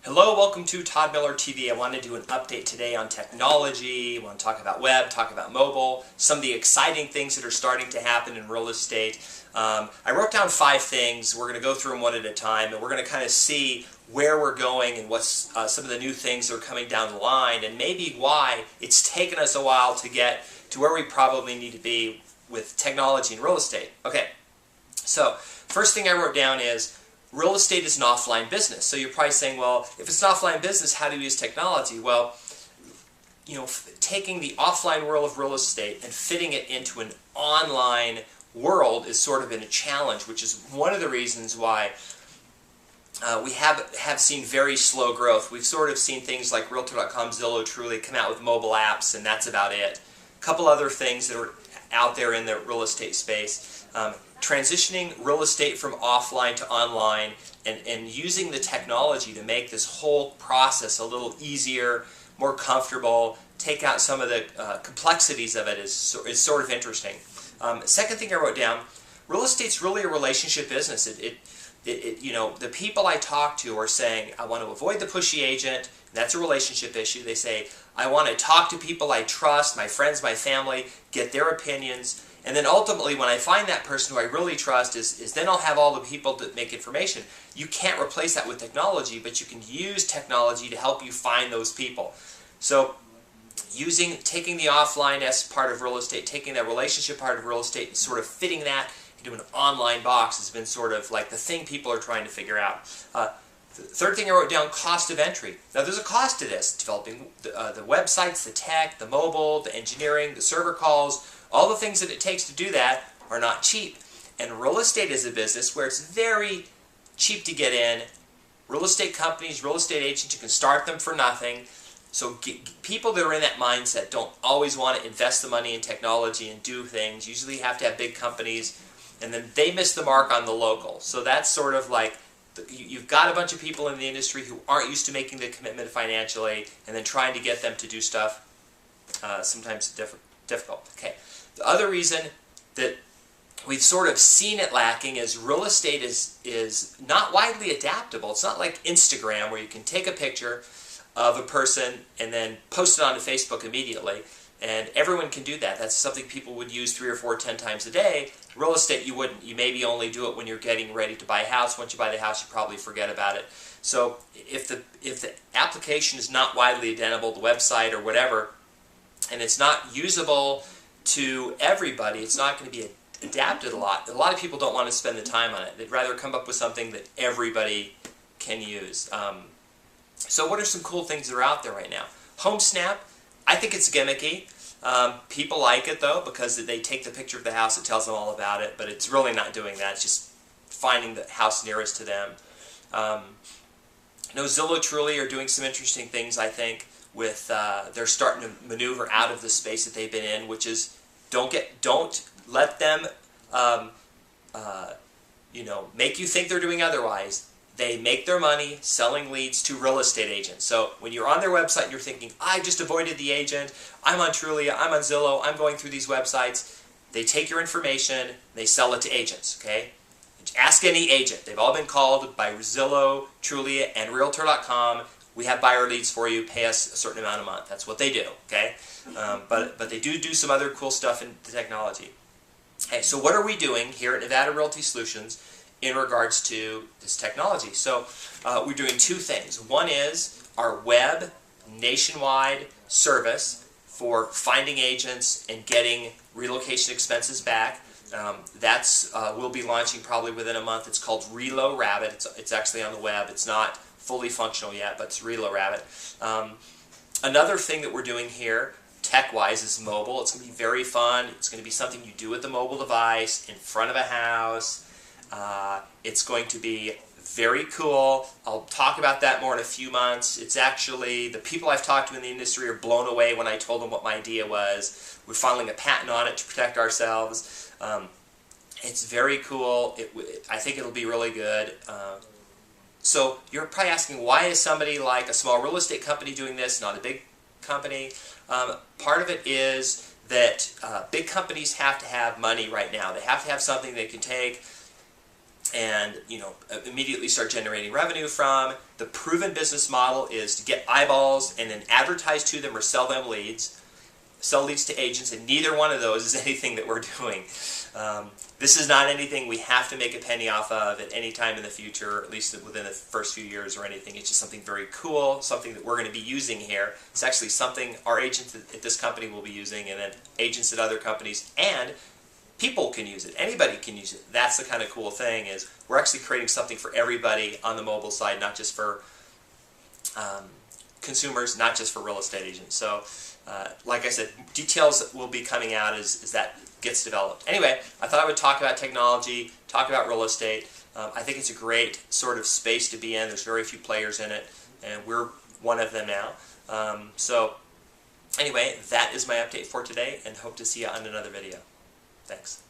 Hello, welcome to Todd Miller TV. I want to do an update today on technology. I want to talk about web, talk about mobile, some of the exciting things that are starting to happen in real estate. I wrote down 5 things. We're going to go through them one at a time, and we're going to kind of see where we're going and what's some of the new things that are coming down the line, and maybe why it's taken us a while to get to where we probably need to be with technology and real estate. Okay, so first thing I wrote down is real estate is an offline business. So you're probably saying, well, if it's an offline business, how do you use technology? Well, taking the offline world of real estate and fitting it into an online world is sort of been a challenge, which is one of the reasons why we have seen very slow growth. We've sort of seen things like Realtor.com, Zillow, Truly come out with mobile apps, and that's about it. A couple other things that are out there in the real estate space. Transitioning real estate from offline to online and using the technology to make this whole process a little easier, more comfortable, take out some of the complexities of it is sort of interesting. Second thing I wrote down, real estate's really a relationship business. The people I talk to are saying, I want to avoid the pushy agent. That's a relationship issue. They say, I want to talk to people I trust, my friends, my family, get their opinions. And then ultimately, when I find that person who I really trust, is then I'll have all the people that make information. You can't replace that with technology, but you can use technology to help you find those people. So taking the offline as part of real estate, taking that relationship part of real estate and sort of fitting that into an online box has been sort of like the thing people are trying to figure out. The third thing I wrote down, cost of entry. Now there's a cost to this, developing the websites, the tech, the mobile, the engineering, the server calls. All the things that it takes to do that are not cheap. And real estate is a business where it's very cheap to get in. Real estate companies, real estate agents, you can start them for nothing. So people that are in that mindset don't always want to invest the money in technology and do things. Usually you have to have big companies, and then they miss the mark on the local. So that's sort of like, you've got a bunch of people in the industry who aren't used to making the commitment financially, and then trying to get them to do stuff sometimes difficult. Okay. The other reason that we've sort of seen it lacking is real estate is not widely adaptable. It's not like Instagram where you can take a picture of a person and then post it onto Facebook immediately, and everyone can do that. That's something people would use 3 or 4, 10 times a day. Real estate, you wouldn't. You maybe only do it when you're getting ready to buy a house. Once you buy the house, you probably forget about it. So if the application is not widely adaptable, the website or whatever, and it's not usable to everybody, it's not going to be adapted a lot. A lot of people don't want to spend the time on it. They'd rather come up with something that everybody can use. So what are some cool things that are out there right now? HomeSnap, I think it's gimmicky. People like it though because they take the picture of the house, it tells them all about it, but it's really not doing that. It's just finding the house nearest to them. Zillow Truly are doing some interesting things, I think, with they're starting to maneuver out of the space that they've been in, which is don't let them make you think they're doing otherwise. They make their money selling leads to real estate agents. So when you're on their website and you're thinking, I just avoided the agent, I'm on Trulia, I'm on Zillow, I'm going through these websites, they take your information, they sell it to agents, okay? Ask any agent. They've all been called by Zillow, Trulia, and Realtor.com. We have buyer leads for you, pay us a certain amount a month. That's what they do, okay? But they do some other cool stuff in the technology. Okay, so what are we doing here at Nevada Realty Solutions in regards to this technology? So we're doing 2 things. One is our web nationwide service for finding agents and getting relocation expenses back. We'll be launching probably within a month. It's called Relo Rabbit. It's actually on the web. It's not fully functional yet, but it's Relo Rabbit. Another thing that we're doing here, tech-wise, is mobile. It's going to be very fun. It's going to be something you do with the mobile device in front of a house. It's going to be very cool. I'll talk about that more in a few months. It's actually, the people I've talked to in the industry are blown away when I told them what my idea was. We're filing a patent on it to protect ourselves. It's very cool. I think it'll be really good. So you're probably asking, why is somebody like a small real estate company doing this, not a big company? Part of it is that big companies have to have money right now. They have to have something they can take, and immediately start generating revenue from. The proven business model is to get eyeballs and then advertise to them or sell them leads. Sell leads to agents, and neither one of those is anything that we're doing. This is not anything we have to make a penny off of at any time in the future, at least within the first few years or anything. It's just something very cool, something that we're going to be using here. It's actually something our agents at this company will be using, and then agents at other companies, and people can use it. Anybody can use it. That's the kind of cool thing, is we're actually creating something for everybody on the mobile side, not just for consumers, not just for real estate agents. So like I said, details will be coming out as that gets developed. Anyway, I thought I would talk about technology, talk about real estate. I think it's a great sort of space to be in. There's very few players in it, and we're one of them now. So anyway, that is my update for today, and hope to see you on another video. Thanks.